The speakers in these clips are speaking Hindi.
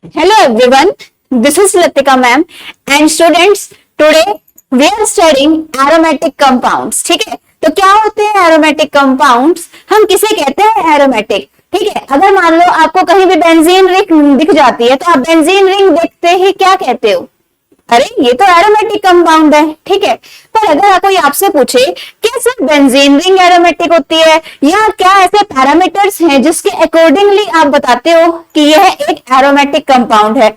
Hello everyone, this is Latika ma'am and students today we are studying aromatic compounds. ठीक है, तो क्या होते हैं एरोमेटिक कंपाउंड्स? हम किसे कहते हैं एरोमेटिक? ठीक है, अगर मान लो आपको कहीं भी बेंजीन रिंग दिख जाती है तो आप बेंजीन रिंग देखते ही क्या कहते हो? अरे ये तो एरोमेटिक कंपाउंड है। ठीक है, पर अगर कोई आपसे पूछे क्या सिर्फ बेंजीन रिंग एरोमेटिक होती है या क्या ऐसे पैरामीटर्स हैं जिसके अकॉर्डिंगली आप बताते हो कि यह एक एरोमेटिक कंपाउंड है,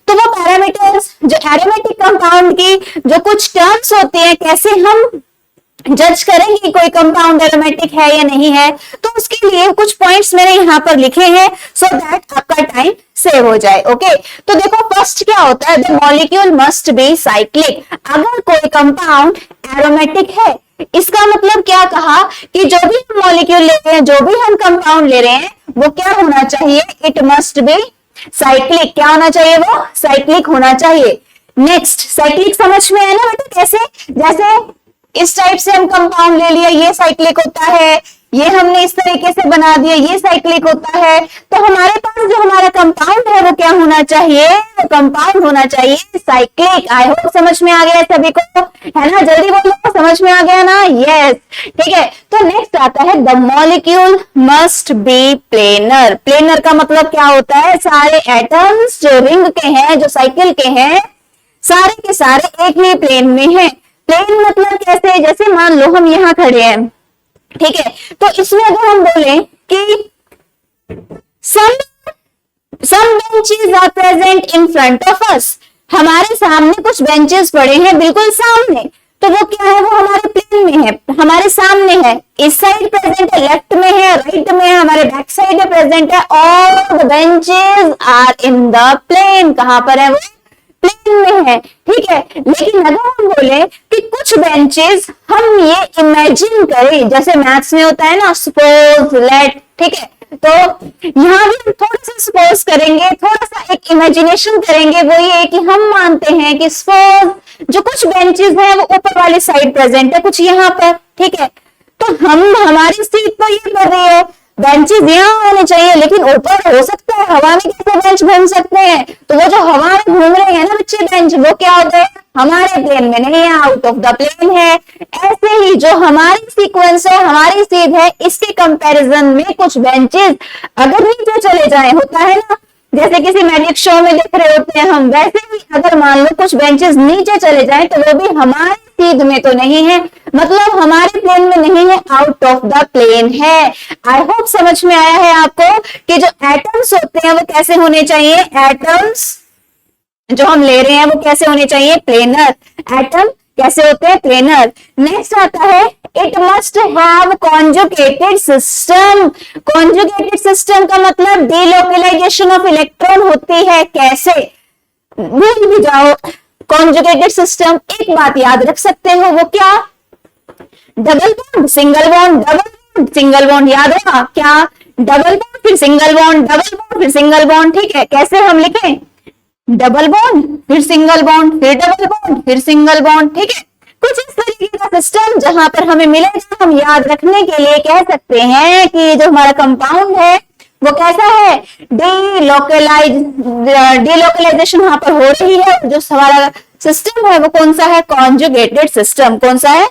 तो वो पैरामीटर्स जो एरोमेटिक कंपाउंड की जो कुछ टर्म्स होती है, कैसे हम जज करेंगे कोई कंपाउंड एरोमेटिक है या नहीं है, तो उसके लिए कुछ पॉइंट्स मैंने यहाँ पर लिखे हैं सो दैट आपका टाइम सेव हो जाए। ओके, तो देखो फर्स्ट क्या होता है, the molecule must be cyclic. अगर कोई कंपाउंड एरोमेटिक है इसका मतलब क्या कहा कि जो भी हम मॉलिक्यूल ले रहे हैं, जो भी हम कंपाउंड ले रहे हैं वो क्या होना चाहिए, इट मस्ट बी साइक्लिक। क्या होना चाहिए, वो साइक्लिक होना चाहिए। नेक्स्ट, साइक्लिक समझ में है ना बेटा, कैसे, जैसे इस टाइप से हम कंपाउंड ले लिया, ये साइक्लिक होता है, ये हमने इस तरीके से बना दिया, ये साइक्लिक होता है। तो हमारे पास जो हमारा कंपाउंड है वो क्या होना चाहिए, वो कंपाउंड होना चाहिए साइक्लिक। आई होप समझ में आ गया सभी को, है ना? जल्दी बोलो, समझ में आ गया ना? यस, ठीक है। तो नेक्स्ट आता है the molecule must be planar. Planar का मतलब क्या होता है, सारे एटम्स जो रिंग के हैं, जो साइकिल के हैं, सारे के सारे एक ही प्लेन में हैं। प्लेन मतलब कैसे, जैसे मान लो हम यहाँ खड़े हैं, ठीक है, तो इसमें अगर हम बोले कि some benches are present in front of us, हमारे सामने कुछ बेंचेस पड़े हैं बिल्कुल सामने, तो वो क्या है, वो हमारे प्लेन में है, हमारे सामने है। इस साइड प्रेजेंट है, लेफ्ट में है, राइट में है, हमारे बैक साइड में प्रेजेंट है। All the benches are in the plane. कहां पर है वो, प्लेन में है। ठीक है, लेकिन अगर हम बोले कि कुछ बेंचेस हम ये इमेजिन करें, जैसे मैथ्स में होता है ना, सपोज लेट, ठीक है, तो यहाँ भी हम थोड़ा सा सपोज करेंगे, थोड़ा सा एक इमेजिनेशन करेंगे। वो ये कि हम मानते हैं कि सपोज जो कुछ बेंचेस हैं वो ऊपर वाली साइड प्रेजेंट है, कुछ यहाँ पर, ठीक है, तो हम हमारी सीट पर ये कर रही है, बेंचेस यहाँ होने चाहिए, लेकिन ऊपर हो सकता है हवा में कैसे बेंच घूम सकते हैं, तो वो जो हवा में घूम रहे हैं ना बच्चे बेंच, वो क्या होते हैं, हमारे प्लेन में नहीं है, आउट ऑफ द प्लेन है। ऐसे ही जो हमारी सीक्वेंस है, हमारी सीट है, इसके कंपैरिजन में कुछ बेंचेस अगर नीचे चले जाए, होता है ना, जैसे किसी मैजिक शो में देख रहे होते हैं हम, वैसे ही अगर मान लो कुछ बेंचेस नीचे चले जाएं तो वो भी हमारे सीध में तो नहीं है, मतलब हमारे प्लेन में नहीं है, आउट ऑफ द प्लेन है। आई होप समझ में आया है आपको कि जो एटम्स होते हैं वो कैसे होने चाहिए, एटम्स जो हम ले रहे हैं वो कैसे होने चाहिए, प्लेनर। एटम कैसे होते हैं, प्लेनर। नेक्स्ट आता है it must have conjugated system. Conjugated system का मतलब डीलोकलाइजेशन ऑफ इलेक्ट्रॉन होती है। कैसे, भूल भी जाओ कॉन्जुगेटेड सिस्टम, एक बात याद रख सकते हो, वो क्या, double bond single bond, double bond single bond, याद होगा क्या, डबल बॉन्ड फिर सिंगल बॉन्ड, डबल बॉन्ड फिर सिंगल बॉन्ड। ठीक है, कैसे हम लिखें, डबल बॉन्ड फिर सिंगल बॉन्ड फिर डबल बॉन्ड फिर सिंगल बॉन्ड। ठीक है, कुछ इस तरीके का सिस्टम जहां पर हमें मिलेगा, हम याद रखने के लिए कह सकते हैं कि जो हमारा कंपाउंड है वो कैसा है, डीलोकलाइजेशन वहां पर हो रही है। जो हमारा सिस्टम है वो कौन सा है, कॉन्जुगेटेड सिस्टम। कौन सा है,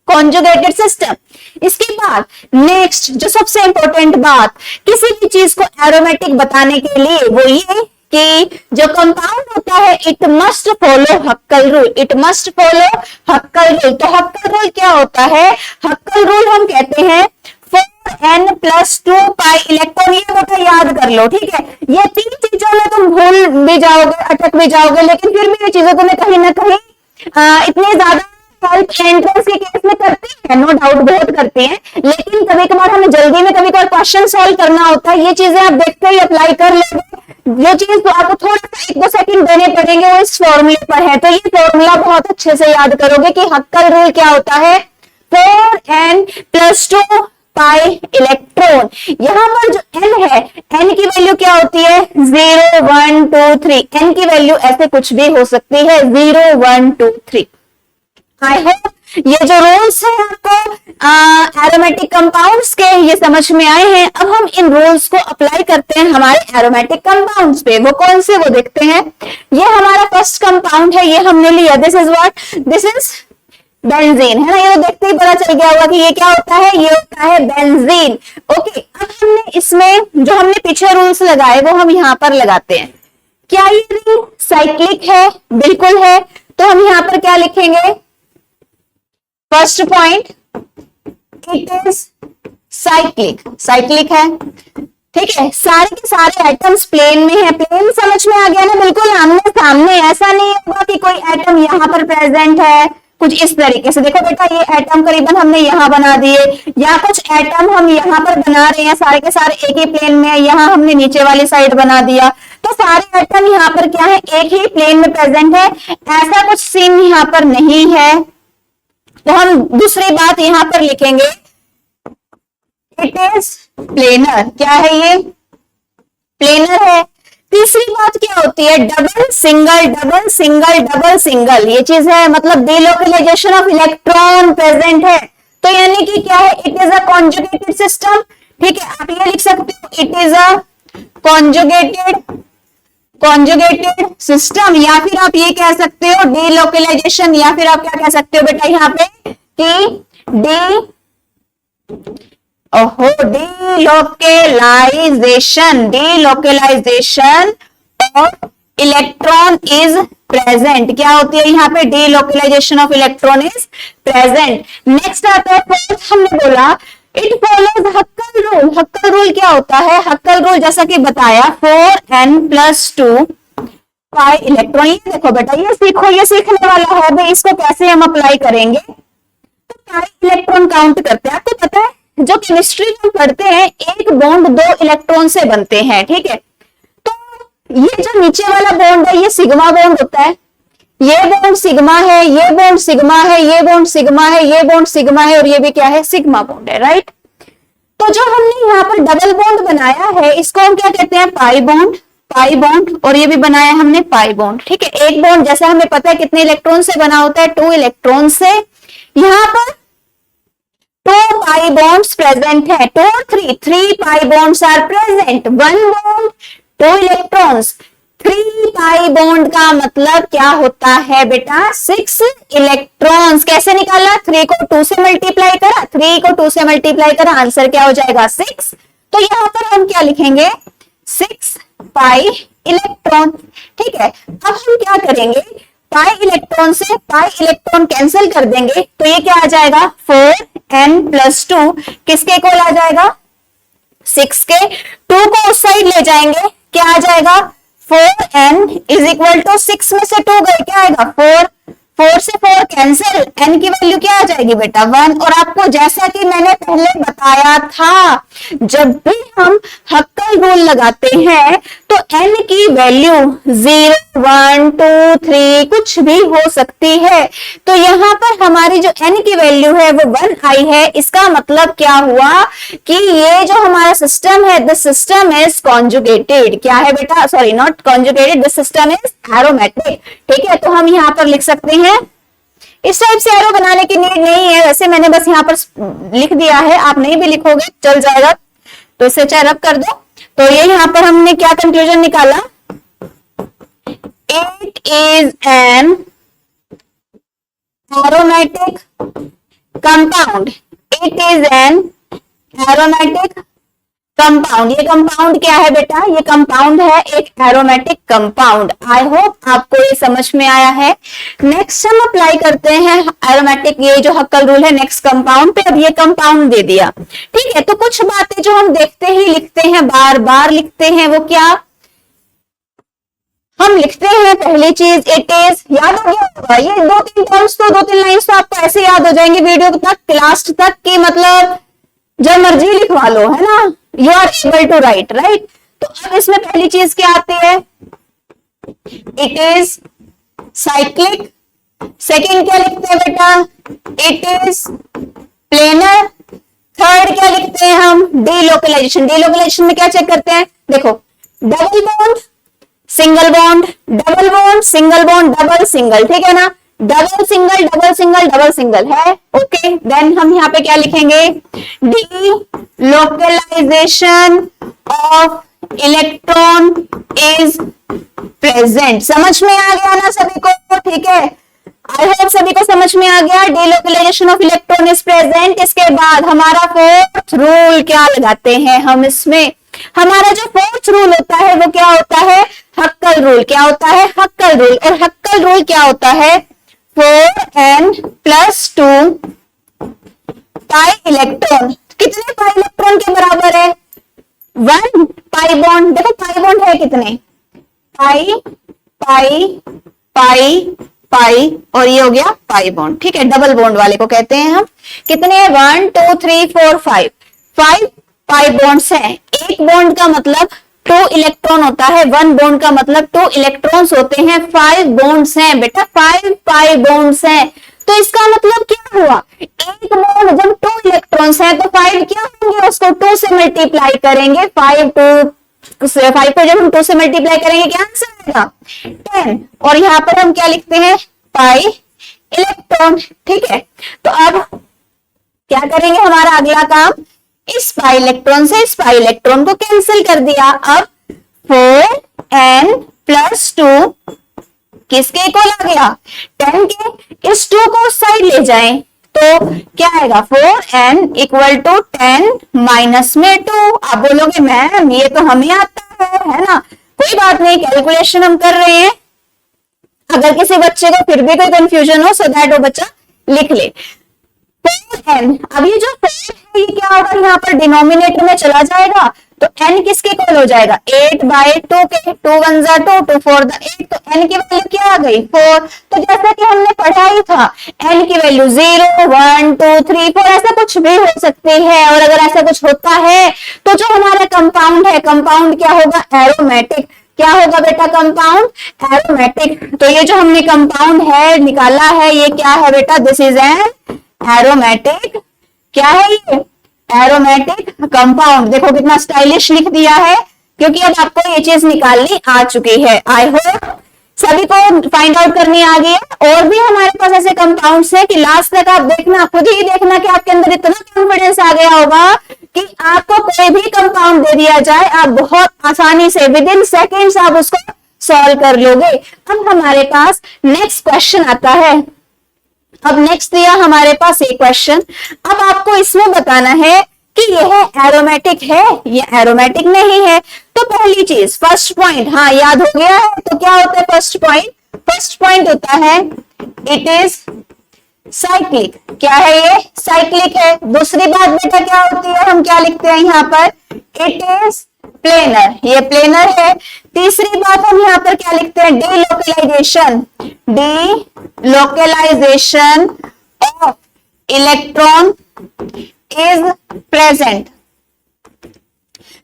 कॉन्जुगेटेड सिस्टम। इसके बाद नेक्स्ट जो सबसे इंपॉर्टेंट बात किसी भी चीज को एरोमेटिक बताने के लिए वो ये कि जो कंपाउंड होता है it must follow Huckel rule. It must follow Huckel rule. तो हक्कल रूल क्या होता है, हक्कल रूल हम कहते हैं 4n+2 पाई इलेक्ट्रॉन। ये बेटा याद कर लो, ठीक है, ये तीन चीजों में तुम भूल भी जाओगे, अटक भी जाओगे, लेकिन फिर भी ये चीजें तुम्हें कहीं ना कहीं इतनी ज्यादा हेल्प एंट्रेंस के केस में करती है, नो डाउट बहुत करती हैं, लेकिन कभी कभार हमें जल्दी में कभी कभार क्वेश्चन सॉल्व करना होता है, ये चीजें आप देखते ही अप्लाई कर लोगे। जो चीज तो आपको थोड़ा सा 1-2 सेकंड देने पड़ेंगे वो इस फॉर्मूले पर है, तो ये फॉर्मूला बहुत अच्छे से याद करोगे कि हक्कल रूल क्या होता है, 4n+2 पाई इलेक्ट्रॉन। यहाँ पर जो n है, n की वैल्यू क्या होती है, 0 1 2 3। n की वैल्यू ऐसे कुछ भी हो सकती है, 0 1 2 3। आई होप ये जो रूल्स है आपको एरोमेटिक कंपाउंड्स के ये समझ में आए हैं। अब हम इन रूल्स को अप्लाई करते हैं हमारे एरोमेटिक कंपाउंड्स पे। वो कौन से, वो देखते हैं। ये हमारा फर्स्ट कंपाउंड है, ये हमने लिया, this is what, this is benzene, है ना। ये तो देखते ही पता चल गया होगा कि ये क्या होता है, ये होता है बेंजीन। ओके, अब हमने इसमें जो हमने पीछे रूल्स लगाए वो हम यहाँ पर लगाते हैं। क्या ये रिंग साइक्लिक है? बिल्कुल है। तो हम यहाँ पर क्या लिखेंगे? First point, it is cyclic, cyclic है, ठीक है। सारे के सारे एटम्स प्लेन में है। प्लेन समझ में आ गया ना, बिल्कुल आमने सामने। ऐसा नहीं होगा कि कोई एटम यहाँ पर प्रेजेंट है कुछ इस तरीके से। देखो बेटा, ये एटम करीबन हमने यहाँ बना दिए, या कुछ एटम हम यहाँ पर बना रहे हैं, सारे के सारे एक ही प्लेन में है, यहाँ हमने नीचे वाली साइड बना दिया। तो सारे एटम यहाँ पर क्या है, एक ही प्लेन में प्रेजेंट है। ऐसा कुछ सीन यहाँ पर नहीं है। तो हम दूसरी बात यहाँ पर लिखेंगे, इट इज प्लेनर। क्या है ये? प्लेनर है। तीसरी बात क्या होती है? Double single, double single, double single. ये चीज है, मतलब डिलोकलाइजेशन ऑफ इलेक्ट्रॉन प्रेजेंट है। तो यानी कि क्या है, it is a conjugated system, ठीक है। आप ये लिख सकते हो, it is a conjugated system, या फिर आप ये कह सकते हो डिलोकलाइजेशन, या फिर आप क्या कह सकते हो बेटा यहाँ पे कि delocalisation of electron is present. क्या होती है यहाँ पे? Delocalisation of electron is present. Next आता है फोर्थ, हमने बोला it follows हक्कल rule. Huckel rule क्या होता है? हक्कल रूल जैसा कि बताया 4n+2 पाई इलेक्ट्रॉन। ये देखो बेटा, ये सीखो, ये सीखने वाला है भाई, इसको कैसे हम अप्लाई करेंगे। तो पाई इलेक्ट्रॉन काउंट करते हैं। आपको पता है जो केमिस्ट्री में पढ़ते हैं, एक बॉन्ड 2 इलेक्ट्रॉन से बनते हैं, ठीक है। तो ये जो नीचे वाला बॉन्ड है, ये सिग्मा बॉन्ड होता है। ये बॉन्ड सिग्मा है, ये बॉन्ड सिग्मा है, ये बॉन्ड सिग्मा है, ये बॉन्ड सिग्मा है, और ये भी क्या है? सिग्मा बॉन्ड है, राइट। तो जो हमने यहाँ पर डबल बॉन्ड बनाया है, इसको हम क्या कहते हैं? Pi bond, pi bond. और ये भी बनाया हमने पाई बॉन्ड, ठीक है। एक बॉन्ड जैसा हमें पता है कितने इलेक्ट्रॉन से बना होता है? 2 इलेक्ट्रॉन से। यहाँ पर 2 पाई बॉन्ड्स प्रेजेंट है, 2 और 3 pi bonds are present. 1 bond 2 electrons, 3 pi bond का मतलब क्या होता है बेटा? 6 इलेक्ट्रॉन्स। कैसे निकाला? 3 को 2 से मल्टीप्लाई करा, 3 को 2 से मल्टीप्लाई करा, आंसर क्या हो जाएगा? 6। तो यहां पर हम क्या लिखेंगे? 6 पाई इलेक्ट्रॉन, ठीक है। अब हम क्या करेंगे? पाई इलेक्ट्रॉन से पाई इलेक्ट्रॉन कैंसिल कर देंगे, तो ये क्या आ जाएगा? 4n+2 किसके इक्वल आ जाएगा? 6 के। 2 को उस साइड ले जाएंगे, क्या आ जाएगा? 4n इज इक्वल टू 6 में से 2 गए, क्या आएगा? 4। 4 से 4 कैंसिल, n की वैल्यू क्या आ जाएगी बेटा? 1। और आपको जैसा कि मैंने पहले बताया था, जब भी हम हक्कल रूल लगाते हैं तो n की वैल्यू 0, 1, 2, 3 कुछ भी हो सकती है। तो यहाँ पर हमारी जो n की वैल्यू है वो 1 आई है। इसका मतलब क्या हुआ कि ये जो हमारा सिस्टम है, द सिस्टम इज कॉन्जुगेटेड। क्या है बेटा? Sorry, not conjugated, the system is aromatic, ठीक है। तो हम यहाँ पर लिख सकते हैं, इस टाइप से एरो बनाने की नीड नहीं है, वैसे मैंने बस यहाँ पर लिख दिया है, आप नहीं भी लिखोगे चल जाएगा, तो इसे चाहे रब कर दो। तो ये यहाँ पर हमने क्या कंक्लूजन निकाला? It is an aromatic compound, it is an aromatic compound. ये कंपाउंड क्या है बेटा? ये कंपाउंड है एक एरोमेटिक कंपाउंड। आई होप आपको ये समझ में आया है। नेक्स्ट हम अप्लाई करते हैं एरोमेटिक, ये जो हक्कल रूल है नेक्स्ट कंपाउंड पे। अब ये कंपाउंड दे दिया, ठीक है। तो कुछ बातें जो हम देखते ही लिखते हैं, बार बार लिखते हैं, वो क्या हम लिखते हैं? पहली चीज इट इज, याद हो गया होगा ये 2-3 टर्म्स, तो 2-3 लाइन्स तो आपको ऐसे याद हो जाएंगे वीडियो तक, लास्ट तक की, मतलब जब मर्जी लिखवा लो, है ना। You are able to write, right. तो अब इसमें पहली चीज क्या आती है? It is cyclic. सेकंड क्या लिखते हैं बेटा? It is planar. थर्ड क्या लिखते हैं हम? डिलोकलाइजेशन। डिलोकलाइजेशन में क्या चेक करते हैं? देखो, double bond, single bond, double bond, single bond, double single, ठीक है ना। Double single double single double single है। ओके, देन हम यहाँ पे क्या लिखेंगे, delocalization of electron is present. समझ में आ गया ना सभी को? ठीक है, आई होप सभी को समझ में आ गया। Delocalization of electron is present. इसके बाद हमारा फोर्थ रूल क्या लगाते हैं हम इसमें, हमारा जो फोर्थ रूल होता है वो क्या होता है, हक्कल रूल। क्या होता है, हक्कल रूल। और हक्कल रूल क्या होता है, 4n+2 पाई इलेक्ट्रॉन। कितने पाई इलेक्ट्रॉन के बराबर है, 1 पाई बॉन्ड। देखो पाई बॉन्ड है कितने, पाई पाई पाई पाई, और ये हो गया पाई बॉन्ड। ठीक है, डबल बॉन्ड वाले को कहते हैं हम। कितने, 1 2 3 4 5 5 पाई बॉन्ड्स हैं। एक बॉन्ड का मतलब 2 इलेक्ट्रॉन होता है, 1 बॉन्ड का मतलब 2 इलेक्ट्रॉन्स होते हैं। 5 बॉन्ड्स हैं बेटा, 5 पाई बॉन्ड्स हैं। तो इसका मतलब क्या हुआ, एक बॉन्ड जब 2 इलेक्ट्रॉन्स हैं तो 5 क्या होंगे, उसको 2 से मल्टीप्लाई करेंगे। 5 को जब हम 2 से मल्टीप्लाई करेंगे क्या आंसर आएगा, 10। और यहाँ पर हम क्या लिखते हैं, पाई इलेक्ट्रॉन। ठीक है, तो अब क्या करेंगे, हमारा अगला काम, इस पाई इलेक्ट्रॉन से इस पाई इलेक्ट्रॉन को कैंसिल कर दिया। अब 4n+2 किसके इक्वल आ गया, 10 के। इस 2 को उस साइड ले जाएं तो क्या आएगा, 4n = 10 माइनस में 2। आप बोलोगे मैम ये तो हमें आता है ना, कोई बात नहीं, कैलकुलेशन हम कर रहे हैं। अगर किसी बच्चे को फिर भी कोई कंफ्यूजन हो, सो दैट वो बच्चा लिख ले। 4n, अब ये जो 4 है ये क्या होगा, यहाँ पर डिनोमिनेटर में चला जाएगा तो n किसके इक्वल हो जाएगा, 8/2 के। 2 1 जा 2, 2 4 जा 8, तो n की वैल्यू क्या आ गई, 4। तो जैसा कि हमने पढ़ा ही था, n की वैल्यू 0 1 2 3 4 ऐसा कुछ भी हो सकती है। और अगर ऐसा कुछ होता है तो जो हमारा कंपाउंड है, कंपाउंड क्या होगा, एरोमेटिक। क्या होगा बेटा, कंपाउंड एरोमेटिक। तो ये जो हमने कंपाउंड है निकाला है, ये क्या है बेटा, दिस इज एन एरोमेटिक। क्या है ये, एरोमेटिक कंपाउंड। देखो कितना स्टाइलिश लिख दिया है, क्योंकि अब आपको ये चीज निकालनी आ चुकी है। आई होप सभी को फाइंड आउट करनी आ गई है। और भी हमारे पास ऐसे कंपाउंड्स हैं कि लास्ट तक आप देखना, खुद ही देखना कि आपके अंदर इतना कॉन्फिडेंस आ गया होगा कि आपको कोई भी कंपाउंड दे दिया जाए, आप बहुत आसानी से विद इन सेकेंड्स आप उसको सॉल्व कर लोगे। अब हमारे पास नेक्स्ट क्वेश्चन आता है। अब नेक्स्ट दिया हमारे पास एक क्वेश्चन। अब आपको इसमें बताना है कि यह एरोमेटिक है, यह एरोमेटिक नहीं है। तो पहली चीज, फर्स्ट पॉइंट, हाँ याद हो गया है। तो क्या होता है फर्स्ट पॉइंट, फर्स्ट पॉइंट होता है इट इज साइक्लिक। क्या है ये, साइक्लिक है। दूसरी बात बेटा क्या होती है, हम क्या लिखते हैं यहाँ पर, इट इज प्लेनर, ये प्लेनर है। तीसरी बात हम यहाँ पर क्या लिखते हैं, delocalization, delocalization of electron is present.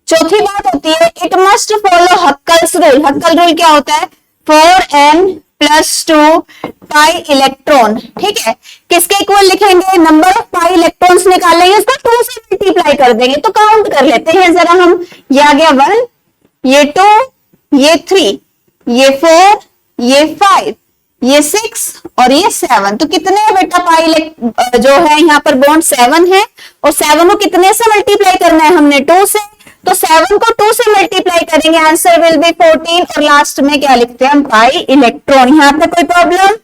चौथी बात होती है it must follow Huckel's rule. Huckel rule क्या होता है, 4n+2 पाई इलेक्ट्रॉन। ठीक है, किसके इक्वल लिखेंगे, नंबर ऑफ पाई इलेक्ट्रॉन्स निकालेंगे, उसको 2 से मल्टीप्लाई कर देंगे। तो काउंट कर लेते हैं जरा हम, ये आ गया 1, ये 2, ये 3, ये 4, ये 5, ये 6 और ये 7। तो कितने है बेटा पाई जो है यहाँ पर बॉन्ड 7 है, और 7 को कितने से मल्टीप्लाई करना है हमने, 2 से। तो 7 को 2 से मल्टीप्लाई करेंगे, आंसर विल बी 14। और लास्ट में क्या लिखते हैं हम, पाई इलेक्ट्रॉन। यहाँ पे कोई प्रॉब्लम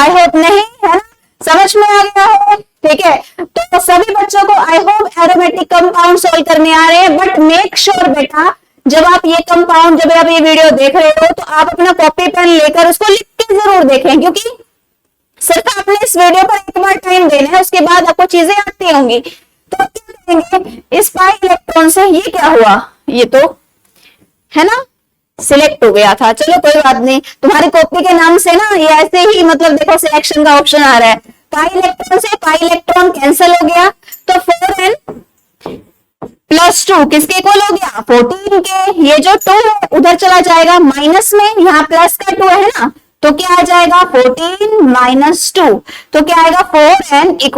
आई होप नहीं है ना, समझ में आ गया है। ठीक है, तो सभी बच्चों को I hope aromatic compound solve करने आ रहे हैं। बट मेक श्योर बेटा जब आप ये कंपाउंड, जब आप ये वीडियो देख रहे हो तो आप अपना कॉपी पेन लेकर उसको लिख के जरूर देखें, क्योंकि सिर्फ आपने इस वीडियो पर एक बार टाइम देना है, उसके बाद आपको चीजें आती होंगी। तो क्या करेंगे, इस पाई इलेक्ट्रॉन से ये क्या हुआ, ये तो है ना सिलेक्ट हो गया था। चलो कोई बात नहीं, तुम्हारी कॉपी के नाम से ना ये ऐसे ही मतलब देखो सिलेक्शन का ऑप्शन आ रहा है। पाई इलेक्ट्रॉन से पाई इलेक्ट्रॉन कैंसिल हो गया, तो 4n+2 किसके इक्वल हो गया, 14 के। ये जो 2 है उधर चला जाएगा माइनस में, यहाँ प्लस का 2 है ना, तो क्या आ जाएगा 14 - 2, तो क्या आएगा 4n =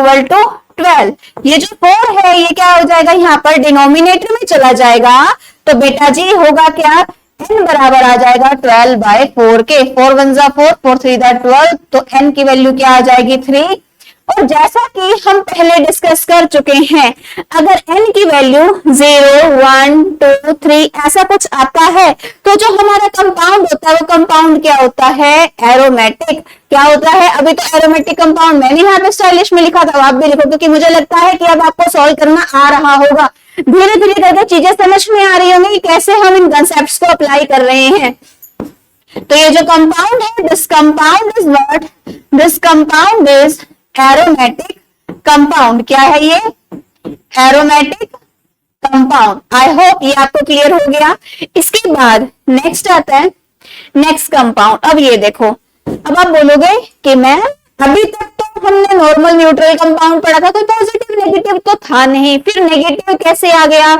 12। ये जो 4 है ये क्या हो जाएगा यहाँ पर डिनोमिनेटर में चला जाएगा, तो बेटा जी होगा क्या, n बराबर आ जाएगा 12/4 के। 4 1 जा 4, 4 3 जा 12, तो n की वैल्यू क्या आ जाएगी 3। और जैसा कि हम पहले डिस्कस कर चुके हैं, अगर n की वैल्यू 0 1 2 3 ऐसा कुछ आता है तो जो हमारा कंपाउंड होता है वो कंपाउंड क्या होता है, एरोमेटिक। क्या होता है, अभी तो एरोमेटिक कंपाउंड मैंने यहाँ पे स्टाइलिश में लिखा था, आप भी लिखो, क्योंकि मुझे लगता है कि अब आपको सॉल्व करना आ रहा होगा। धीरे धीरे करके चीजें समझ में आ रही होंगी कैसे हम इन कंसेप्ट्स को अप्लाई कर रहे हैं। तो ये जो कंपाउंड है, this compound is what, this compound is aromatic compound. क्या है ये, एरोमेटिक कंपाउंड। आई होप ये आपको क्लियर हो गया। इसके बाद नेक्स्ट आता है नेक्स्ट कंपाउंड। अब ये देखो, अब आप बोलोगे कि मैं अभी तक तो हमने नॉर्मल न्यूट्रल कंपाउंड पढ़ा था, कोई पॉजिटिव नेगेटिव तो था नहीं, फिर नेगेटिव कैसे आ गया।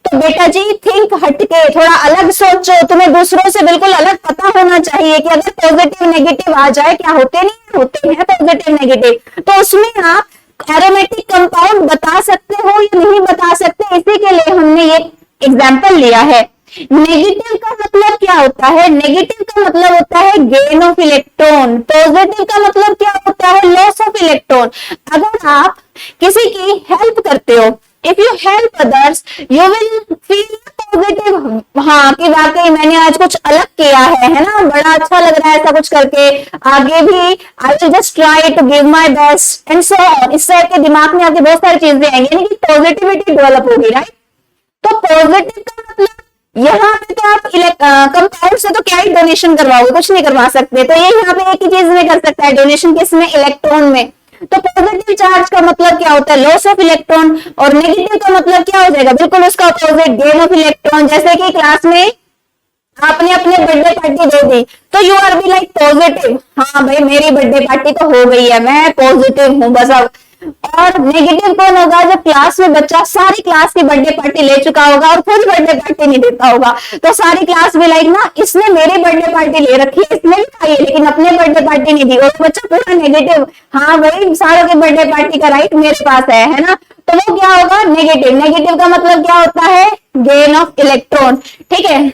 तो बेटा जी थिंक हटके, थोड़ा अलग सोचो, तुम्हें दूसरों से बिल्कुल अलग पता होना चाहिए कि अगर पॉजिटिव नेगेटिव आ जाए, क्या होते नहीं होते हैं पॉजिटिव नेगेटिव, तो उसमें आप एरोमेटिक कंपाउंड बता सकते हो या नहीं बता सकते। इसी के लिए हमने ये एग्जाम्पल लिया है। नेगेटिव का मतलब क्या होता है, नेगेटिव का मतलब होता है गेन ऑफ इलेक्ट्रॉन, पॉजिटिव का मतलब क्या होता है, लॉस ऑफ इलेक्ट्रॉन। अगर आप किसी की हेल्प करते हो, if you help others you will feel positive, हाँ कि वाकई मैंने आज कुछ अलग किया है ना, बड़ा अच्छा लग रहा है ऐसा कुछ करके, आगे भी I will just try to give my best and so on. इससे आपके दिमाग में आगे बहुत सारी चीजें आएंगी, यानी कि पॉजिटिविटी डेवलप होगी, राइट। तो पॉजिटिव का मतलब यहाँ पे तो आप कंपाउंड से तो क्या ही डोनेशन करवाओगे, कुछ नहीं करवा सकते। तो ये यहाँ पे एक ही चीज में कर सकता है डोनेशन, किसमें, इलेक्ट्रॉन में। तो पॉजिटिव चार्ज का मतलब क्या होता है, लॉस ऑफ इलेक्ट्रॉन, और नेगेटिव का मतलब क्या हो जाएगा, बिल्कुल उसका अपोजिट, गेन ऑफ इलेक्ट्रॉन। जैसे कि क्लास में आपने अपने बर्थडे पार्टी दे दी तो you R be like positive, हाँ भाई मेरी बर्थडे पार्टी तो हो गई है, मैं पॉजिटिव हूँ बस अब। और नेगेटिव कौन होगा, जब क्लास में बच्चा सारी क्लास की बर्थडे पार्टी ले चुका होगा और खुद बर्थडे पार्टी नहीं देता होगा, तो सारी क्लास भी लाइक ना, इसने मेरी बर्थडे पार्टी ले रखी है, इसने भी खाई है लेकिन अपने बर्थडे पार्टी नहीं दी, और बच्चा पूरा नेगेटिव, हाँ भाई सारों की बर्थडे पार्टी का राइट मेरे पास है ना। तो वो क्या होगा, नेगेटिव। नेगेटिव का मतलब क्या होता है, गेन ऑफ इलेक्ट्रॉन, ठीक है।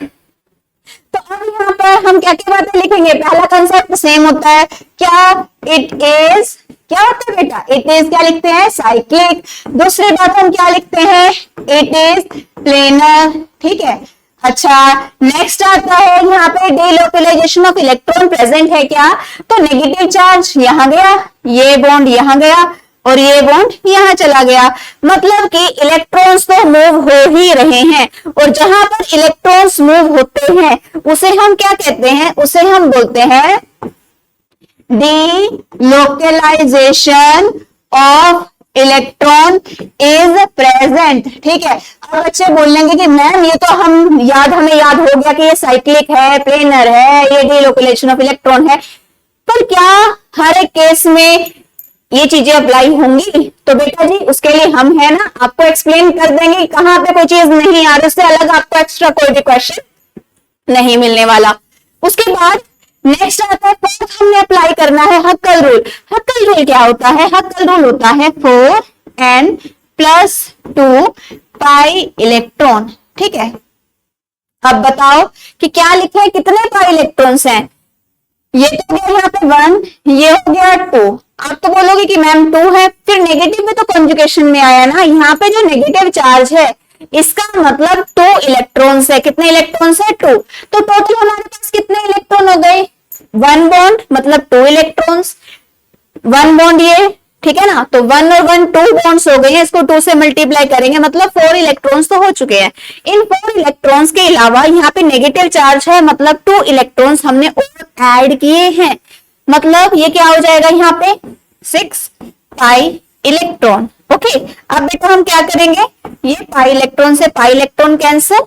तो अब यहाँ पर हम क्या क्या बातें लिखेंगे, पहला कंसेप्ट सेम होता है, क्या इट इज, क्या होता है बेटा, इट इज क्या लिखते हैं, साइक्लिक। दूसरी बात हम क्या लिखते हैं, इट इज प्लेनर, ठीक है। अच्छा नेक्स्ट आता है यहाँ पे डीलोकलाइजेशन ऑफ इलेक्ट्रॉन प्रेजेंट है क्या, तो नेगेटिव चार्ज यहाँ गया, ये बॉन्ड यहाँ गया और ये बॉन्ड यहाँ चला गया, मतलब कि इलेक्ट्रॉन्स तो मूव हो ही रहे हैं। और जहां पर इलेक्ट्रॉन्स मूव होते हैं उसे हम क्या कहते हैं, उसे हम बोलते हैं delocalization of electron is present, ठीक है। अब बच्चे बोलेंगे कि मैम ये तो हमें याद हो गया कि ये साइक्लिक है, प्लेनर है, ये डीलोकलाइजेशन ऑफ इलेक्ट्रॉन है, पर क्या हर एक केस में ये चीजें अप्लाई होंगी। तो बेटा जी उसके लिए हम है ना आपको एक्सप्लेन कर देंगे कहां पे कोई चीज नहीं आ रही, उससे अलग आपको एक्स्ट्रा कोई भी क्वेश्चन नहीं मिलने वाला। उसके बाद नेक्स्ट आता है, फोर्थ हमने अप्लाई करना है हक्कल रूल। हक्कल रूल क्या होता है, हक्कल रूल होता है 4n+2 पाई इलेक्ट्रॉन, ठीक है। अब बताओ कि क्या लिखे, कितने पाई इलेक्ट्रॉन्स हैं, ये तो गया यहाँ पे 1, ये हो गया 2। आप तो बोलोगे कि मैम 2 है, फिर नेगेटिव में तो कंजुगेशन में आया ना, यहाँ पे जो नेगेटिव चार्ज है इसका मतलब 2 इलेक्ट्रॉन्स है, कितने इलेक्ट्रॉन्स है 2। तो टोटल हमारे पास कितने इलेक्ट्रॉन हो गए, 1 बॉन्ड मतलब 2 इलेक्ट्रॉन्स, 1 बॉन्ड ये, ठीक है ना। तो 1 और 1 2 बॉन्ड्स हो गए हैं, इसको 2 से मल्टीप्लाई करेंगे मतलब 4 इलेक्ट्रॉन्स तो हो चुके हैं। इन 4 इलेक्ट्रॉन्स के अलावा यहाँ पे नेगेटिव चार्ज है, मतलब 2 इलेक्ट्रॉन्स हमने और ऐड किए हैं, मतलब ये क्या हो जाएगा यहाँ पे 6 पाई इलेक्ट्रॉन, ओके। अब बेटा हम क्या करेंगे, ये पाई इलेक्ट्रॉन से पाई इलेक्ट्रॉन कैंसिल,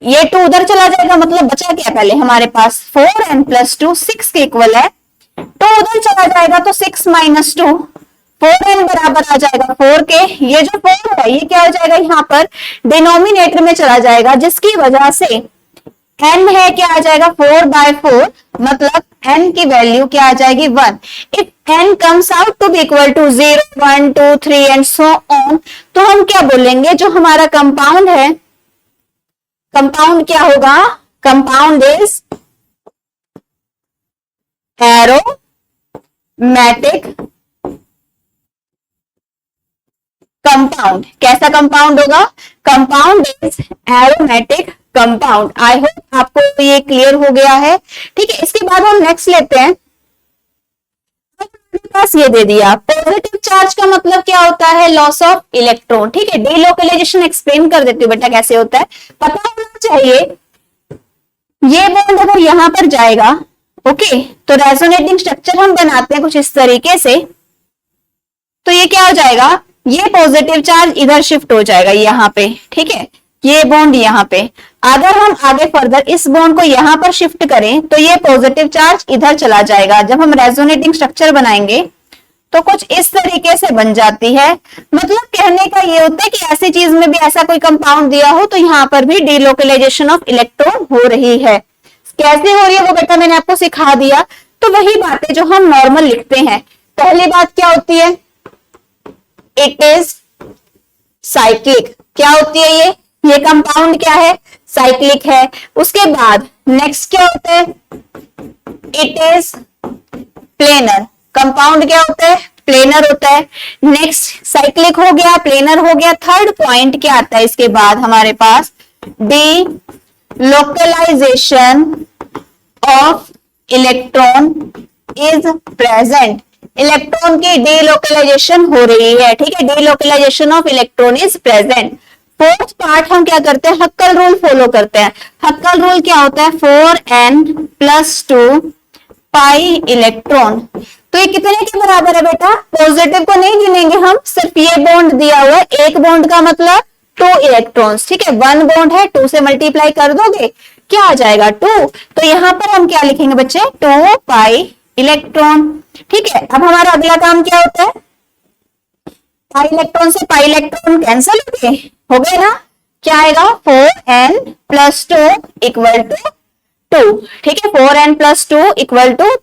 ये 2 उधर चला जाएगा, मतलब बचा क्या पहले हमारे पास 4n+2 6 के इक्वल है, तो उधर चला जाएगा तो 6 - 2 4n बराबर आ जाएगा 4 के। ये जो 4 है ये क्या हो जाएगा यहाँ पर डिनोमिनेटर में चला जाएगा, जिसकी वजह से n है क्या आ जाएगा 4/4, मतलब n की वैल्यू क्या आ जाएगी 1। If n comes out to be equal to 0 1 2 3 and so on, तो हम क्या बोलेंगे, जो हमारा कंपाउंड है, कंपाउंड क्या होगा कंपाउंड इज एरोमेटिक कंपाउंड। कैसा कंपाउंड होगा? Compound is aromatic compound. I hope आपको ये क्लियर हो गया है। ठीक है, इसके बाद हम नेक्स्ट लेते हैं। पास ये दे दिया, पॉजिटिव चार्ज का मतलब क्या होता है? Loss of electron. ठीक है, डीलोकलाइजेशन एक्सप्लेन कर देती हूँ बेटा कैसे होता है, पता होना चाहिए। ये बॉन्ड अगर यहां पर जाएगा, ओके, तो रेजोनेटिंग स्ट्रक्चर हम बनाते हैं कुछ इस तरीके से, तो ये क्या हो जाएगा? ये पॉजिटिव चार्ज इधर शिफ्ट हो जाएगा यहां पे। ठीक है, ये बॉन्ड यहां पे, अगर हम आगे फर्दर इस बॉन्ड को यहां पर शिफ्ट करें तो ये पॉजिटिव चार्ज इधर चला जाएगा। जब हम रेजोनेटिंग स्ट्रक्चर बनाएंगे तो कुछ इस तरीके से बन जाती है। मतलब कहने का ये होता है कि ऐसी चीज में भी ऐसा कोई कंपाउंड दिया हो तो यहाँ पर भी डीलोकलाइजेशन ऑफ इलेक्ट्रॉन हो रही है। कैसे हो रही है वो बेटा मैंने आपको सिखा दिया। तो वही बातें जो हम नॉर्मल लिखते हैं। पहली बात क्या होती है? It is cyclic. क्या होती है ये कंपाउंड क्या है? साइक्लिक है। उसके बाद नेक्स्ट क्या होता है? It is planar. कंपाउंड क्या होता है? प्लेनर होता है। नेक्स्ट साइक्लिक हो गया, प्लेनर हो गया। थर्ड पॉइंट क्या आता है इसके बाद हमारे पास? Delocalization of electron is present. Electron की डीलोकलाइजेशन हो रही है। ठीक है, delocalization of electron is present. Fourth part हम क्या करते हैं? हक्कल रूल फॉलो करते हैं। हक्कल रूल क्या होता है? 4n+2 pi electron. तो ये कितने के बराबर है बेटा? पॉजिटिव को नहीं गिनेंगे हम, सिर्फ ये बॉन्ड दिया हुआ है। एक बॉन्ड का मतलब 2 इलेक्ट्रॉन्स। ठीक है, 1 बॉन्ड है, 2 से मल्टीप्लाई कर दोगे, क्या आ जाएगा? 2। तो यहां पर हम क्या लिखेंगे बच्चे? 2 पाई इलेक्ट्रॉन। ठीक है, अब हमारा अगला काम क्या होता है? पाई इलेक्ट्रॉन से पाई इलेक्ट्रॉन कैंसिल हो गए ना? क्या आएगा? 4n+2 = 2। ठीक है, 4n+2 =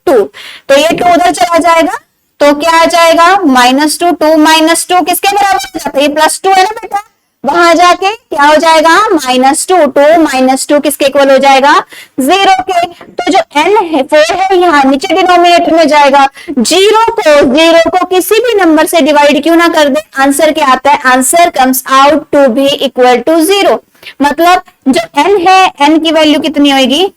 2। तो ये 2 उधर चला जाएगा, तो क्या आ जाएगा? -2। 2 - 2 किसके बराबर हो जाता है? ये +2 है ना बेटा, वहां जाके क्या हो जाएगा? -2। 2 - 2 किसके इक्वल हो जाएगा? 0 के। तो जो n है 4 है, यहाँ नीचे डिनोमिनेटर में जाएगा। 0 को किसी भी नंबर से डिवाइड क्यों ना कर दे, आंसर क्या आता है? Answer comes out to be equal to 0। मतलब जो n है, n की वैल्यू कितनी होगी?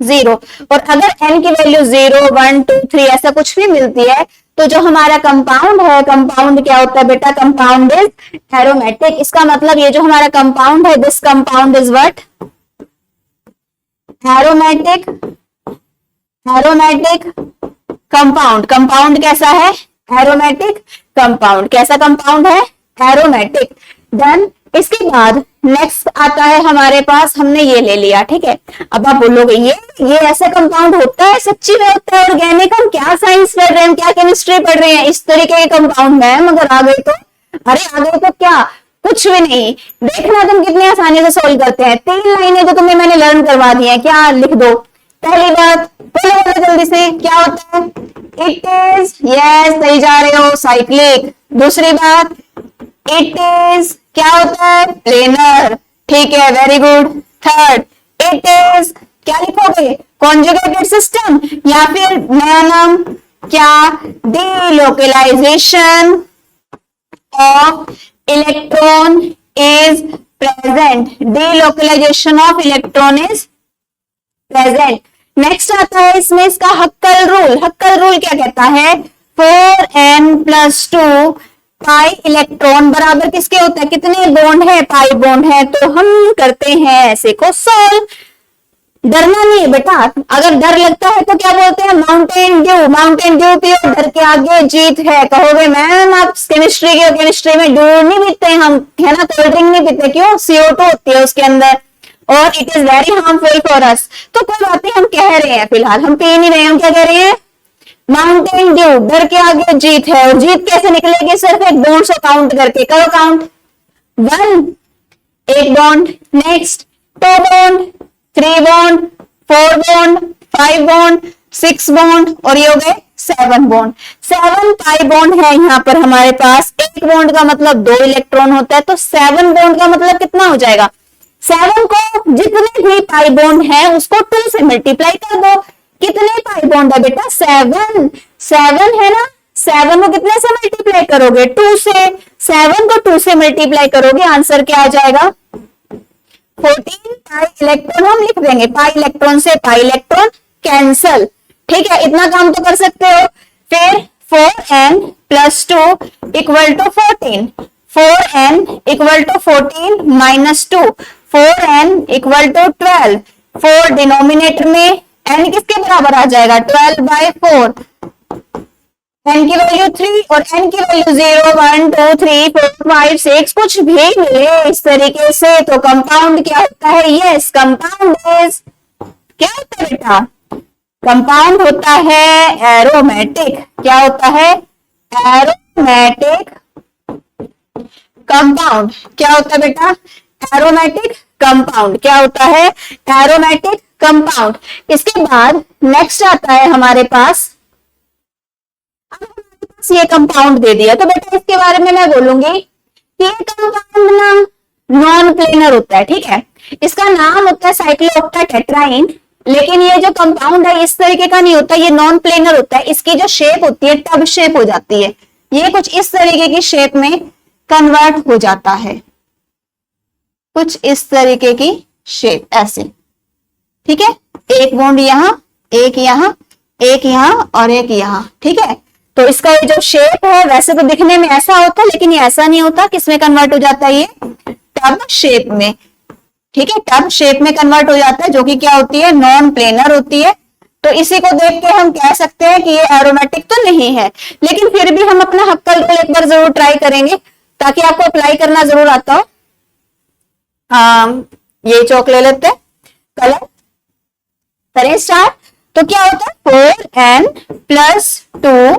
0। और अगर n की वैल्यू 0, 1, 2, 3 ऐसा कुछ भी मिलती है तो जो हमारा कंपाउंड है, कंपाउंड क्या होता है बेटा? Compound is aromatic. इसका मतलब ये जो हमारा कंपाउंड है, this compound is what? Aromatic. Aromatic compound. Compound कैसा है? Aromatic compound. कैसा कंपाउंड है? एरोमेटिक। देन इसके बाद नेक्स्ट आता है हमारे पास, हमने ये ले लिया। ठीक है, अब आप बोलोगे ये ऐसा कंपाउंड होता है? सच्ची में होता है? ऑर्गेनिक हम क्या साइंस पढ़ रहे हैं, क्या केमिस्ट्री पढ़ रहे हैं? इस तरीके के कंपाउंड है, मगर आ गए तो, अरे आ गए तो क्या, कुछ भी नहीं। देखना तुम कितनी आसानी से सोल्व करते हैं। 3 लाइनें जो तुम्हें मैंने लर्न करवा दी है, क्या लिख दो? पहली बात बोलो जल्दी से, क्या होता है? इट इज, यस सही जा रहे हो, साइक्लिक। दूसरी बात, इट इज क्या होता है? प्लेनर। ठीक है, very good. Third, it is क्या लिखोगे? कॉन्जुगेटेड सिस्टम, या फिर नया नाम क्या? Delocalization of electron is present. Delocalization of electron is present. Next आता है इसमें इसका हक्कल रूल। हक्कल रूल क्या कहता है? 4n+2 पाई इलेक्ट्रॉन बराबर किसके होता है? कितने बॉन्ड है? पाई बॉन्ड है। तो हम करते हैं ऐसे को सोल्व। डरना नहीं है बेटा, अगर डर लगता है तो क्या बोलते हैं? Mountain Dew. माउंटेन ड्यू पियो, डर के आगे जीत है। कहोगे मैम आप केमिस्ट्री के, केमिस्ट्री में ड्यू नहीं पीते हम, है ना, कोल्ड ड्रिंक नहीं पीते, क्यों? CO2 होती है उसके अंदर और it is very harmful for us. तो कोई बात नहीं, हम कह रहे हैं, फिलहाल हम पी नहीं रहे, हम क्या कह रहे हैं? माउंटेन ड्यू, डर के आगे जीत है। और जीत कैसे निकलेगी? सिर्फ एक बॉन्ड से काउंट करके। करो काउंट। 1 एक bond, next 2 bond, 3 bond, 4 bond, 5 bond, 6 bond, और ये हो गए 7 बॉन्ड। 7 पाई बॉन्ड है यहाँ पर हमारे पास। एक बॉन्ड का मतलब 2 इलेक्ट्रॉन होता है, तो 7 बॉन्ड का मतलब कितना हो जाएगा? 7 को जितने भी पाई बॉन्ड है उसको 2 से मल्टीप्लाई कर दो। कितने पाई बॉन्ड है बेटा? 7। 7 है ना, 7 को कितने से मल्टीप्लाई करोगे? 2 से। 7 को 2 से मल्टीप्लाई करोगे, आंसर क्या आ जाएगा? 14 पाई इलेक्ट्रॉन हम लिख देंगे। पाई इलेक्ट्रॉन से पाई इलेक्ट्रॉन कैंसल। ठीक है, इतना काम तो कर सकते हो। फिर 4n + 2 = 14। 4n = 14 - 2, 4n = 12। 4 डिनोमिनेटर में, n किसके बराबर आ जाएगा? 12/4। n की वैल्यू 3 और n की वैल्यू 0, 1, 2, 3, 4, 5, 6 कुछ भी मिले इस तरीके से तो कंपाउंड क्या होता है? यस, कंपाउंड इज क्या होता है बेटा? कंपाउंड होता है एरोमेटिक। क्या होता है? Aromatic compound. क्या होता है बेटा? Aromatic compound. क्या होता है? Aromatic compound. इसके बाद नेक्स्ट आता है हमारे पास, ये कंपाउंड दे दिया तो बेटा इसके बारे में मैं बोलूंगी कि ये कंपाउंड ना नॉन प्लेनर होता है। ठीक है, इसका नाम होता है साइक्लोऑक्टाटेट्राइन, लेकिन ये जो कंपाउंड है इस तरीके का नहीं होता, ये नॉन प्लेनर होता है। इसकी जो शेप होती है टब शेप हो जाती है, ये कुछ इस तरीके की शेप में कन्वर्ट हो जाता है, कुछ इस तरीके की शेप ऐसे। ठीक है, एक बॉन्ड यहां, एक यहां, एक यहां और एक यहां। ठीक है, तो इसका ये जो शेप है वैसे तो दिखने में ऐसा होता है, लेकिन ये ऐसा नहीं होता। किसमें कन्वर्ट हो जाता है? ये टब शेप में। ठीक है, टब शेप में कन्वर्ट हो जाता है, जो कि क्या होती है? नॉन प्लेनर होती है। तो इसी को देख के हम कह सकते हैं कि ये एरोमेटिक तो नहीं है, लेकिन फिर भी हम अपना हक्कल रोल एक बार जरूर ट्राई करेंगे ताकि आपको अप्लाई करना जरूर आता हो। ये चौक ले लेते हैं, कलर करें स्टार्ट। तो क्या होता है? 4n + 2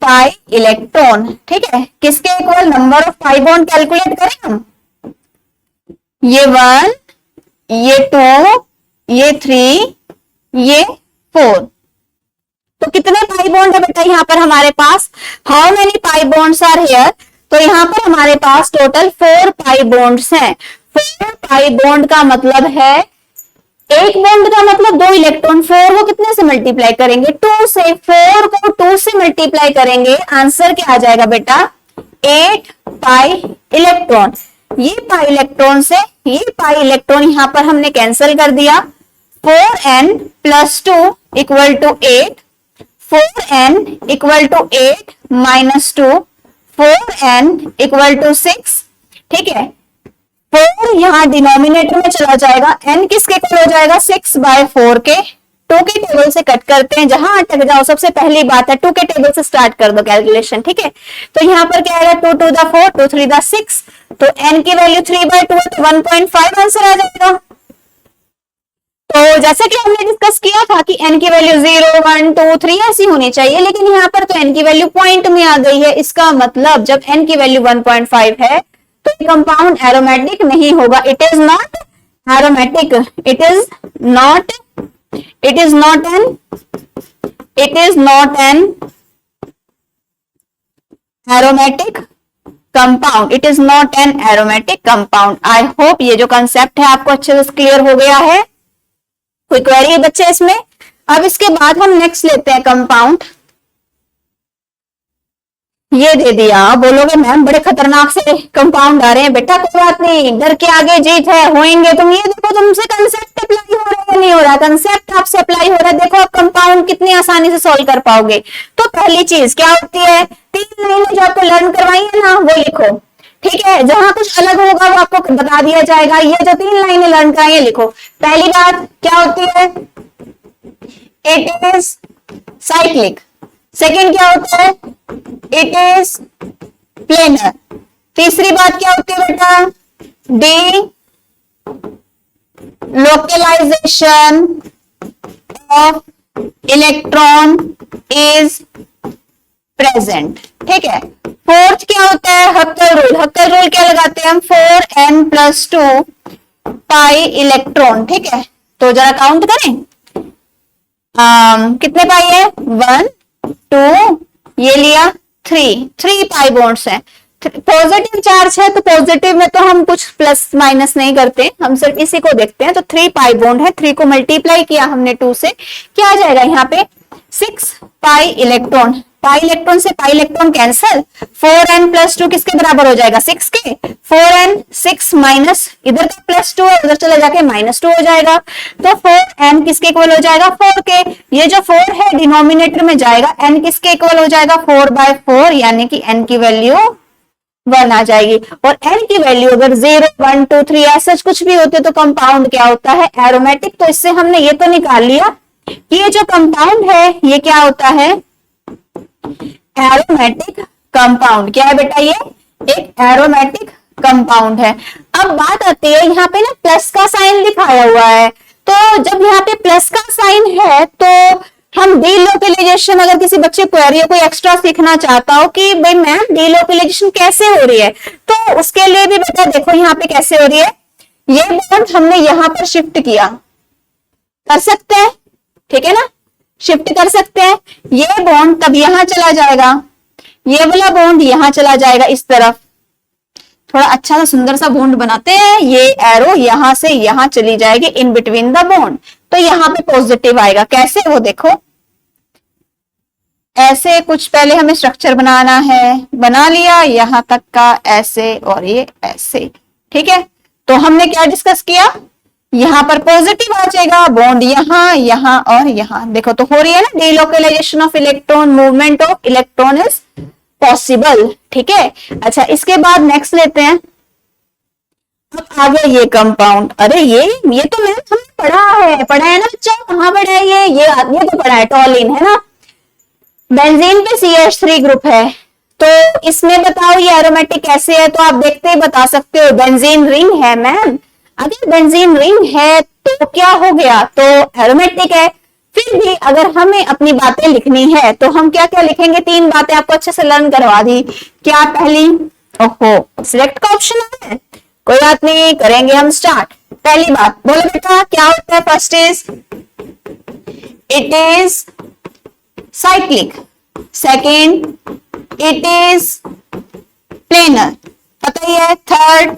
pi electron. ठीक है, किसके equal? Number of pi bond calculate करें हम। ये 1, ये 2, ये 3, ये 4। तो कितने पाई बॉन्ड है बेटा यहाँ पर हमारे पास? How many pi bonds are here? तो यहाँ पर हमारे पास टोटल 4 पाई बॉन्ड्स हैं। 4 पाई बॉन्ड का मतलब है, एक बॉन्ड का मतलब 2 इलेक्ट्रॉन। 4 को कितने से मल्टीप्लाई करेंगे? 2 से। 4 को 2 से मल्टीप्लाई करेंगे, आंसर क्या आ जाएगा बेटा? 8 पाई इलेक्ट्रॉन। ये पाई इलेक्ट्रॉन से ये पाई इलेक्ट्रॉन यहां पर हमने कैंसिल कर दिया। 4n + 2 = 8, 4n = 8 - 2, 4n = 6। ठीक है, 4 यहां डिनोमिनेटर में चला जाएगा, n किसके इक्वल हो जाएगा? 6/4 के। 2 के टेबल से कट करते हैं, जहां अटक जाओ सबसे पहली बात है 2 के टेबल से स्टार्ट कर दो कैलकुलेशन। ठीक है, तो यहां पर क्या आएगा? 2 × 4, 2 × 3 = 6। तो n की वैल्यू 3/2 है तो 1.5 आंसर आ जाएगा। तो जैसे कि हमने डिस्कस किया था कि n की वैल्यू 0, 1, 2, 3 ऐसी होनी चाहिए, लेकिन यहाँ पर तो n की वैल्यू पॉइंट में आ गई है। इसका मतलब जब n की वैल्यू 1.5 है तो कंपाउंड एरोमेटिक नहीं होगा। It is not aromatic. It is not an aromatic compound. It is not an aromatic compound. I hope ये जो कंसेप्ट है आपको अच्छे से क्लियर हो गया है। कोई क्वेरी है बच्चे इसमें? अब इसके बाद हम नेक्स्ट लेते हैं कंपाउंड। ये दे दिया, बोलोगे मैम बड़े खतरनाक से कंपाउंड आ रहे हैं। बेटा कोई बात नहीं, डर के आगे जीत है, होएंगे। तुम ये देखो तुमसे कंसेप्ट अप्लाई हो रहा है नहीं हो रहा? कंसेप्ट आपसे अप्लाई हो रहा है। देखो आप कंपाउंड कितनी आसानी से सॉल्व कर पाओगे। तो पहली चीज क्या होती है? 3 लाइनें जो आपको लर्न करवाई है ना वो लिखो। ठीक है, जहां कुछ अलग होगा वो आपको बता दिया जाएगा। ये जो 3 लाइनें लर्न कराई है लिखो। पहली बात क्या होती है? It is cyclic. सेकेंड क्या होता है? It is planar. तीसरी बात क्या होती है बेटा? Delocalization of electron is present. ठीक है, फोर्थ क्या होता है? हक्कल रूल। हक्कल रूल क्या लगाते हैं हम? 4n + 2 pi electron. ठीक है, तो जरा काउंट करें कितने पाई है? 1, 2, ये लिया 3 पाई बॉन्ड्स हैं। पॉजिटिव चार्ज है तो पॉजिटिव में तो हम कुछ प्लस माइनस नहीं करते, हम सिर्फ इसी को देखते हैं। तो 3 पाई बॉन्ड है, 3 को मल्टीप्लाई किया हमने 2 से, क्या आ जाएगा यहाँ पे 6 पाई इलेक्ट्रॉन। पाई इलेक्ट्रॉन से pi electron cancel, 4n plus 2 किसके बराबर हो जाएगा 6 के, 4n 6 माइनस इधर का प्लस 2 है उधर चला जाके माइनस 2 हो जाएगा, तो 4n किसके इक्वल हो जाएगा 4 के। ये जो 4 है डिनोमिनेटर में जाएगा, n किसके इक्वल हो जाएगा 4/4, यानी कि n की वैल्यू 1 आ जाएगी। और n की वैल्यू अगर 0 1 2 3 ऐसा कुछ भी होते तो कंपाउंड क्या होता है एरोमेटिक। तो इससे हमने ये तो निकाल लिया कि ये जो कंपाउंड है ये क्या होता है एरोमेटिक कंपाउंड। क्या है बेटा, ये एक एरोमेटिक कंपाउंड है। अब बात आती है यहाँ पे ना प्लस का साइन दिखाया हुआ है, तो जब यहाँ पे प्लस का साइन है तो हम डीलोकलाइजेशन, अगर किसी बच्चे क्वेरी कोई एक्स्ट्रा सीखना चाहता हो कि भाई मैम डीलोकलाइजेशन कैसे हो रही है, तो उसके लिए भी बेटा देखो यहाँ पे कैसे हो रही है। ये बॉन्ड हमने यहाँ पर शिफ्ट किया, कर सकते हैं, ठीक है ना, शिफ्ट कर सकते हैं। ये बॉन्ड तब यहां चला जाएगा, ये वाला बॉन्ड यहां चला जाएगा इस तरफ। थोड़ा अच्छा सा सुंदर सा बॉन्ड बनाते हैं, ये एरो यहां से यहां चली जाएगी इन बिटवीन द बॉन्ड, तो यहां पे पॉजिटिव आएगा। कैसे, वो देखो ऐसे कुछ पहले हमें स्ट्रक्चर बनाना है, बना लिया यहां तक का ऐसे और ये ऐसे, ठीक है। तो हमने क्या डिस्कस किया, यहां पर पॉजिटिव आ जाएगा, बॉन्ड यहां यहां और यहां, देखो तो हो रही है ना delocalization of electron, movement of electron is possible, ठीक है। अच्छा इसके बाद नेक्स्ट लेते हैं, अब आगे ये कंपाउंड, अरे ये तो मैंने हमने पढ़ा है ना बच्चा, कहाँ पढ़ा है ये तो पढ़ा है, टॉलिन है ना। बेंजीन पे CH3 ग्रुप है, तो इसमें बताओ ये एरोमेटिक कैसे है, तो आप देखते ही बता सकते हो। बेंजीन रिंग है मैम, अगर बेंजीन रिंग है तो क्या हो गया, तो एरोमेटिक है। फिर भी अगर हमें अपनी बातें लिखनी है तो हम क्या क्या लिखेंगे, 3 बातें आपको अच्छे से लर्न करवा दी। क्या पहली, ओहो सिलेक्ट का ऑप्शन है, कोई बात नहीं, करेंगे हम स्टार्ट। पहली बात बोलो बेटा क्या होता है, first is it is cyclic, second it is planar, पता ही है। थर्ड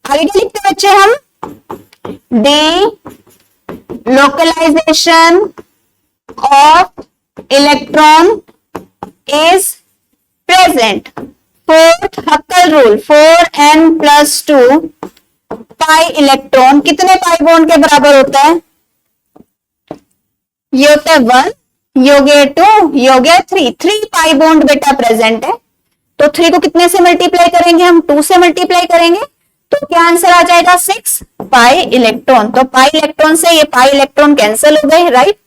आगे क्या लिखते बच्चे हम, delocalization of electron is present. Fourth हक्कल rule, 4n plus 2 pi electron कितने पाई बॉन्ड के बराबर होता है, ये होता है 1, ये हो गया 2, ये हो गया 3, 3 पाई बॉन्ड बेटा प्रेजेंट है। तो 3 को कितने से मल्टीप्लाई करेंगे हम, 2 से मल्टीप्लाई करेंगे, तो क्या आंसर आ जाएगा 6 पाई इलेक्ट्रॉन। तो पाई इलेक्ट्रॉन से ये पाई इलेक्ट्रॉन कैंसिल हो गए, राइट।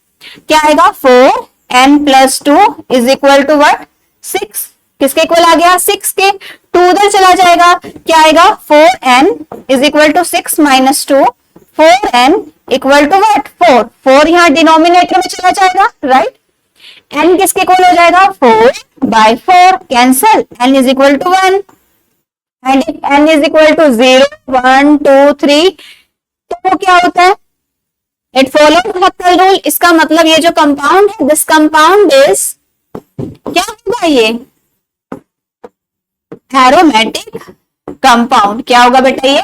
क्या आएगा 4n plus 2 is equal to what 6, किसके इक्वल आ गया 6 के, 2 उधर चला जाएगा, क्या आएगा 4n is equal to 6 minus 2, 4n equal to what 4, 4 यहाँ डिनोमिनेटर में चला जाएगा, राइट। n किसके इक्वल हो जाएगा 4/4, cancel, n is equal to 1, and if n is equal to 0 1 2 3 तो वो क्या होता है, इट फॉलोज हक्कल रूल। इसका मतलब ये जो कंपाउंड है, दिस कंपाउंड इज क्या होगा, ये एरोमेटिक कंपाउंड। क्या होगा बेटा, ये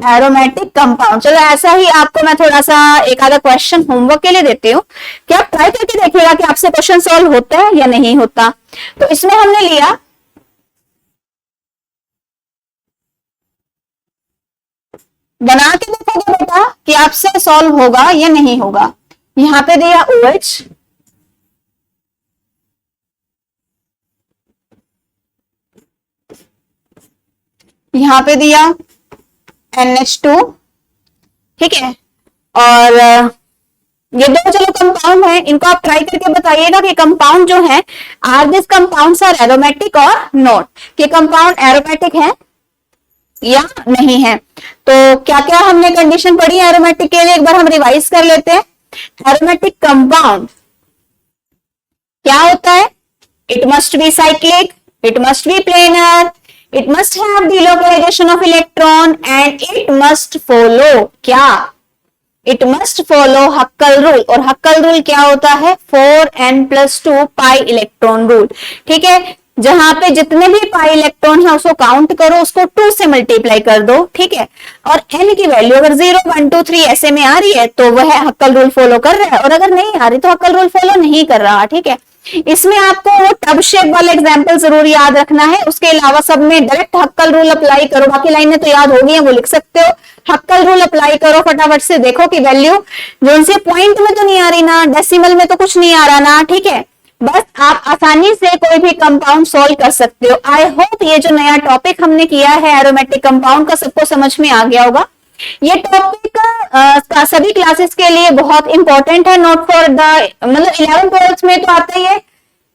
एरोमेटिक कंपाउंड। चलो ऐसा ही आपको मैं थोड़ा सा एक आधा क्वेश्चन होमवर्क के लिए देती हूँ, कि आप ट्राई करके देखिएगा कि आपसे क्वेश्चन सॉल्व होता है या नहीं होता। तो इसमें हमने लिया बना के देखोगे बेटा कि आपसे सॉल्व होगा या नहीं होगा। यहां पे दिया OH, यहां पे दिया NH2, ठीक है। और ये दो चलो कंपाउंड है, इनको आप ट्राई करके बताइएगा कि कंपाउंड जो है are this compounds are aromatic or not, कि कंपाउंड एरोमेटिक है या नहीं है। तो क्या क्या हमने कंडीशन पढ़ी है एरोमेटिक के लिए, एक बार हम रिवाइज कर लेते हैं। एरोमेटिक कंपाउंड क्या होता है, it must be cyclic, it must be planar, it must have delocalization of electron and it must follow क्या, it must follow Huckel rule. और हक्कल रूल क्या होता है 4n plus 2 pi electron rule, ठीक है। जहां पे जितने भी पाई इलेक्ट्रॉन है उसको काउंट करो, उसको 2 से मल्टीप्लाई कर दो, ठीक है। और n की वैल्यू अगर 0 1 2 3 ऐसे में आ रही है तो वह हक्कल रूल फॉलो कर रहा है, और अगर नहीं आ रही तो हक्कल रूल फॉलो नहीं कर रहा, ठीक है। इसमें आपको वो टब शेप वाला एग्जाम्पल जरूर याद रखना है, उसके अलावा सब में डायरेक्ट हक्कल रूल अप्लाई करो। बाकी लाइनें तो याद होगी है, वो लिख सकते हो। हक्कल रूल अप्लाई करो, फटाफट से देखो कि वैल्यू जो उनसे पॉइंट में तो नहीं आ रही ना, डेसिमल में तो कुछ नहीं आ रहा ना, ठीक है। बस आप आसानी से कोई भी कंपाउंड सॉल्व कर सकते हो। आई होप ये जो नया टॉपिक हमने किया है एरोमेटिक कंपाउंड का सबको समझ में आ गया होगा। ये टॉपिक सभी क्लासेस के लिए बहुत इंपॉर्टेंट है, नॉट फॉर द मतलब 11th 12th में तो आता ही है,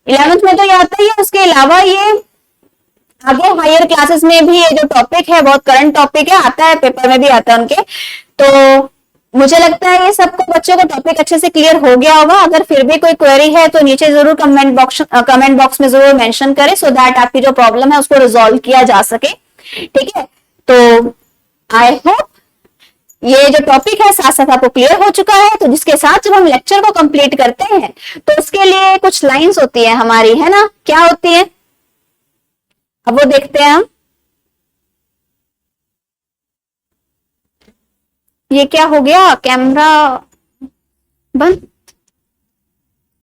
11th में तो ये आता ही है, उसके अलावा ये आगे हायर क्लासेस में भी ये जो टॉपिक है बहुत करंट टॉपिक है, आता है पेपर में भी आता है उनके। तो मुझे लगता है ये सबको बच्चों को टॉपिक अच्छे से क्लियर हो गया होगा। अगर फिर भी कोई क्वेरी है तो नीचे जरूर कमेंट बॉक्स में जरूर मेंशन करें, सो दैट आपकी जो प्रॉब्लम है उसको रिजॉल्व किया जा सके, ठीक है। तो आई होप ये जो टॉपिक है साथ साथ आपको क्लियर हो चुका है। तो जिसके साथ जब हम लेक्चर को कंप्लीट करते हैं तो उसके लिए कुछ लाइंस होती है हमारी, है ना, क्या होती है अब वो देखते हैं हम। ये क्या हो गया, कैमरा बंद।